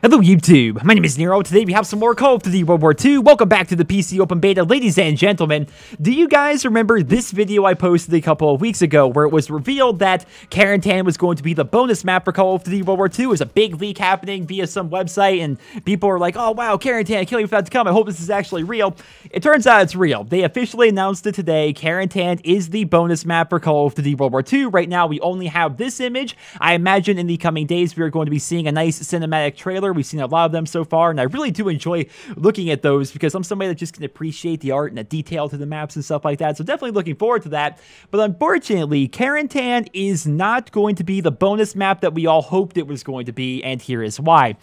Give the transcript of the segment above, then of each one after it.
Hello YouTube, my name is Nero. Today we have some more Call of Duty World War II. Welcome back to the PC Open Beta, ladies and gentlemen. Do you guys remember this video I posted a couple of weeks ago where it was revealed that Carentan was going to be the bonus map for Call of Duty World War II? It was a big leak happening via some website and people were like, oh wow, Carentan, I can't wait for that to come. I hope this is actually real. It turns out it's real. They officially announced it today. Carentan is the bonus map for Call of Duty World War II. Right now we only have this image. I imagine in the coming days we are going to be seeing a nice cinematic trailer. We've seen a lot of them so far, and I really do enjoy looking at those because I'm somebody that just can appreciate the art and the detail to the maps and stuff like that, so definitely looking forward to that. But unfortunately, Carentan is not going to be the bonus map that we all hoped it was going to be, and here is why.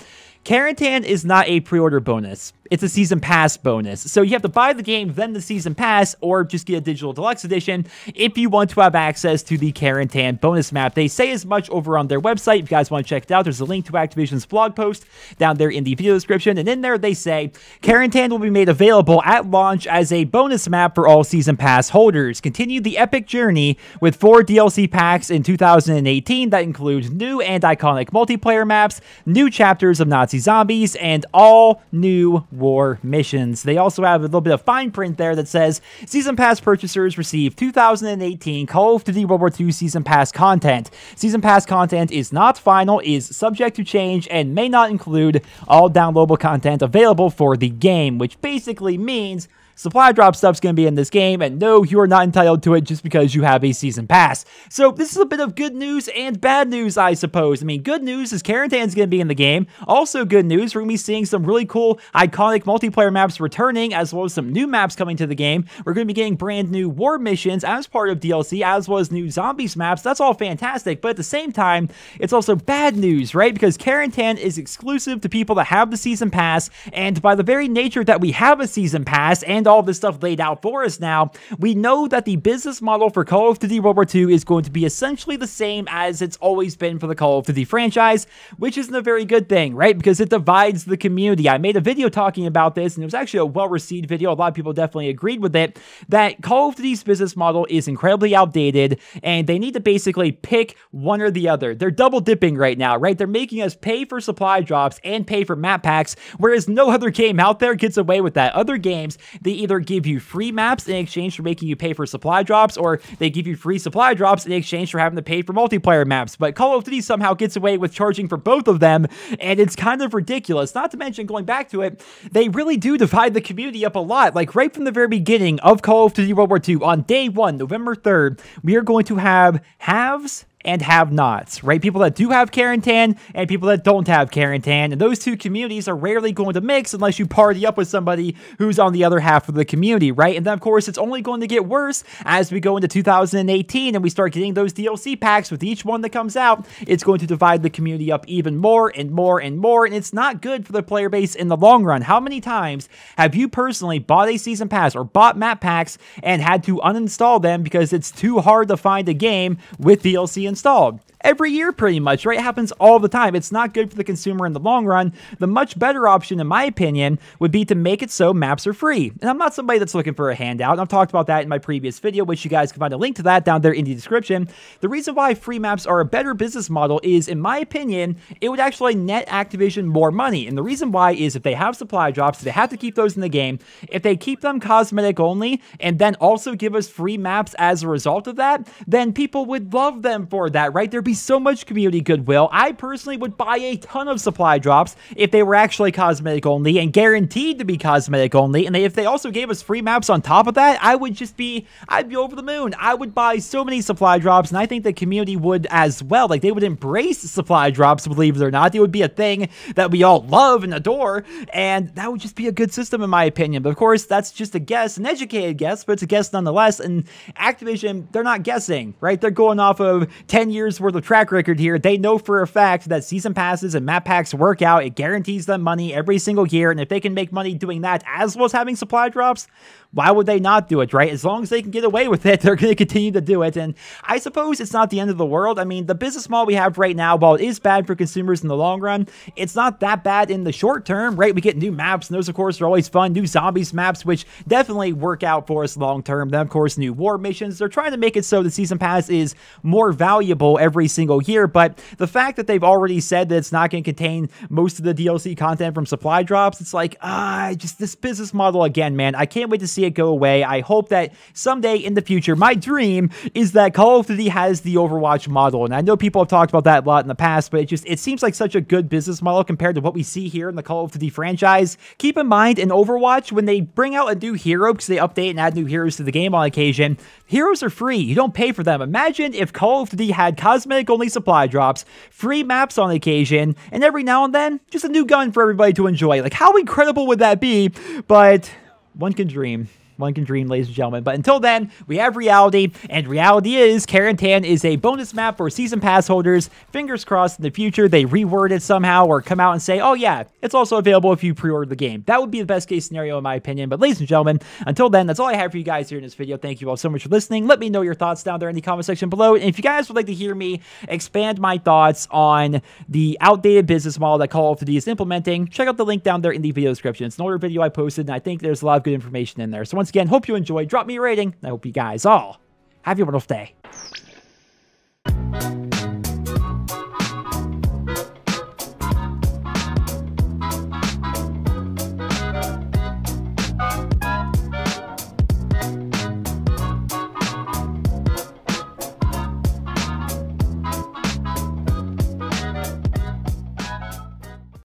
Carentan is not a pre-order bonus. It's a Season Pass bonus. So you have to buy the game, then the Season Pass, or just get a Digital Deluxe Edition if you want to have access to the Carentan bonus map. They say as much over on their website. If you guys want to check it out, there's a link to Activision's blog post down there in the video description. And in there, they say, Carentan will be made available at launch as a bonus map for all Season Pass holders. Continue the epic journey with 4 DLC packs in 2018 that include new and iconic multiplayer maps, new chapters of Nazi zombies, and all new war missions. They also have a little bit of fine print there that says Season Pass purchasers receive 2018 Call of Duty World War II Season Pass content. Season Pass content is not final, is subject to change, and may not include all downloadable content available for the game, which basically means supply drop stuff's going to be in this game, and no, you are not entitled to it just because you have a Season Pass. So this is a bit of good news and bad news, I suppose. I mean, good news is Carentan's going to be in the game. Also good news, we're going to be seeing some really cool, iconic multiplayer maps returning, as well as some new maps coming to the game. We're going to be getting brand new war missions as part of DLC, as well as new zombies maps. That's all fantastic, but at the same time, it's also bad news, right? Because Carentan is exclusive to people that have the Season Pass, and by the very nature that we have a Season Pass and all this stuff laid out for us now, we know that the business model for Call of Duty World War II is going to be essentially the same as it's always been for the Call of Duty franchise, which isn't a very good thing, right? Because it divides the community. I made a video talking about this, and it was actually a well-received video. A lot of people definitely agreed with it, that Call of Duty's business model is incredibly outdated, and they need to basically pick one or the other. They're double dipping right now, right? They're making us pay for supply drops and pay for map packs, whereas no other game out there gets away with that. Other games, they either give you free maps in exchange for making you pay for supply drops, or they give you free supply drops in exchange for having to pay for multiplayer maps. But Call of Duty somehow gets away with charging for both of them, and it's kind of ridiculous. Not to mention, going back to it, they really do divide the community up a lot. Like right from the very beginning of Call of Duty World War II, on day 1, November 3rd, we are going to have haves and have-nots, right? People that do have Carentan and people that don't have Carentan, and those two communities are rarely going to mix unless you party up with somebody who's on the other half of the community, right? And then, of course, it's only going to get worse as we go into 2018 and we start getting those DLC packs with each one that comes out. It's going to divide the community up even more and more and more, and it's not good for the player base in the long run. How many times have you personally bought a Season Pass or bought map packs and had to uninstall them because it's too hard to find a game with DLC installed? Every year, pretty much, right? It happens all the time. It's not good for the consumer in the long run. The much better option, in my opinion, would be to make it so maps are free. And I'm not somebody that's looking for a handout. I've talked about that in my previous video, which you guys can find a link to that down there in the description. The reason why free maps are a better business model is, in my opinion, it would actually net Activision more money. And the reason why is if they have supply drops, they have to keep those in the game. If they keep them cosmetic only and then also give us free maps as a result of that, then people would love them for that, right? There'd be so much community goodwill. I personally would buy a ton of supply drops if they were actually cosmetic only and guaranteed to be cosmetic only, and if they also gave us free maps on top of that, I'd be over the moon. I would buy so many supply drops, and I think the community would as well. Like, they would embrace supply drops, believe it or not. It would be a thing that we all love and adore, and that would just be a good system in my opinion. But of course, that's just a guess, an educated guess, but it's a guess nonetheless. And Activision, they're not guessing, right? They're going off of 10 years worth of track record here. They know for a fact that season passes and map packs work out. It guarantees them money every single year, and if they can make money doing that as well as having supply drops, why would they not do it, right? As long as they can get away with it, they're going to continue to do it. And I suppose it's not the end of the world. I mean, the business model we have right now, while it is bad for consumers in the long run, it's not that bad in the short term, right? We get new maps, and those, of course, are always fun. New zombies maps, which definitely work out for us long term. Then, of course, new war missions. They're trying to make it so the season pass is more valuable every single year. But the fact that they've already said that it's not going to contain most of the DLC content from supply drops, it's like, just this business model again, man. I can't wait to see it go away. I hope that someday in the future, my dream is that Call of Duty has the Overwatch model. And I know people have talked about that a lot in the past, but it seems like such a good business model compared to what we see here in the Call of Duty franchise. Keep in mind, in Overwatch, when they bring out a new hero, because they update and add new heroes to the game on occasion, heroes are free. You don't pay for them. Imagine if Call of Duty had cosmetic-only supply drops, free maps on occasion, and every now and then, just a new gun for everybody to enjoy. Like, how incredible would that be? But one can dream. One can dream, ladies and gentlemen. But until then, we have reality, and reality is Carentan is a bonus map for season pass holders. Fingers crossed in the future they reword it somehow or come out and say, oh yeah, it's also available if you pre-order the game. That would be the best case scenario in my opinion. But ladies and gentlemen, until then, that's all I have for you guys here in this video. Thank you all so much for listening. Let me know your thoughts down there in the comment section below. And if you guys would like to hear me expand my thoughts on the outdated business model that Call of Duty is implementing, check out the link down there in the video description. It's an older video I posted, and I think there's a lot of good information in there. So once again, hope you enjoyed. Drop me a rating, and I hope you guys all have a wonderful day.